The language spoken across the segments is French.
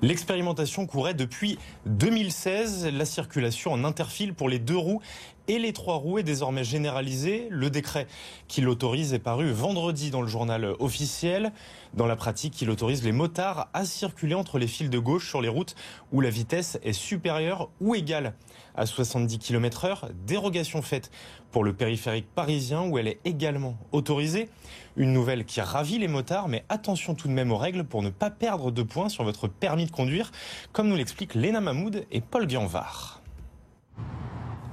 L'expérimentation courait depuis 2016. La circulation en interfile pour les 2 roues et les 3 roues est désormais généralisée. Le décret qui l'autorise est paru vendredi dans le journal officiel. Dans la pratique, il autorise les motards à circuler entre les fils de gauche sur les routes où la vitesse est supérieure ou égale à 70 km/h. Dérogation faite pour le périphérique parisien où elle est également autorisée. Une nouvelle qui ravit les motards, mais attention tout de même aux règles pour ne pas perdre de points sur votre permis de conduire, comme nous l'expliquent Léna Mahmoud et Paul Guianvar.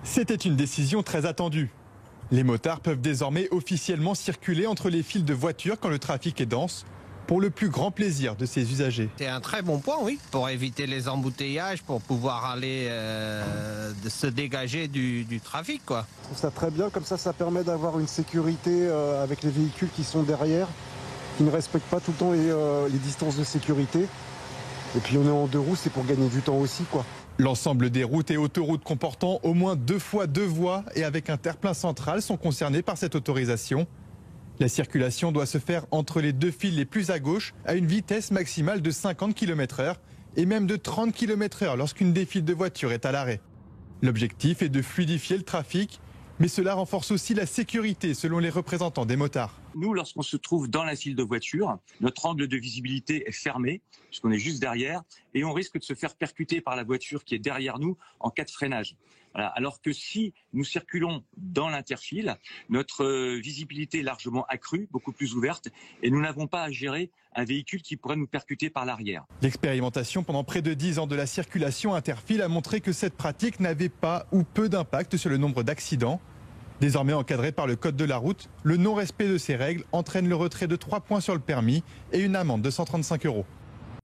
C'était une décision très attendue. Les motards peuvent désormais officiellement circuler entre les files de voitures quand le trafic est dense, pour le plus grand plaisir de ses usagers. C'est un très bon point, oui, pour éviter les embouteillages, pour pouvoir aller se dégager du trafic, quoi. Je trouve ça très bien, comme ça permet d'avoir une sécurité avec les véhicules qui sont derrière, qui ne respectent pas tout le temps les distances de sécurité. Et puis on est en 2 roues, c'est pour gagner du temps aussi, quoi. L'ensemble des routes et autoroutes comportant au moins 2 fois 2 voies et avec un terre-plein central sont concernés par cette autorisation. La circulation doit se faire entre les 2 fils les plus à gauche à une vitesse maximale de 50 km/h et même de 30 km/h lorsqu'une des files de voitures est à l'arrêt. L'objectif est de fluidifier le trafic, mais cela renforce aussi la sécurité selon les représentants des motards. Nous, lorsqu'on se trouve dans la file de voiture, notre angle de visibilité est fermé, puisqu'on est juste derrière, et on risque de se faire percuter par la voiture qui est derrière nous en cas de freinage. Voilà. Alors que si nous circulons dans l'interfile, notre visibilité est largement accrue, beaucoup plus ouverte, et nous n'avons pas à gérer un véhicule qui pourrait nous percuter par l'arrière. L'expérimentation pendant près de 10 ans de la circulation interfile a montré que cette pratique n'avait pas ou peu d'impact sur le nombre d'accidents. Désormais encadré par le code de la route, le non-respect de ces règles entraîne le retrait de 3 points sur le permis et une amende de 135 €.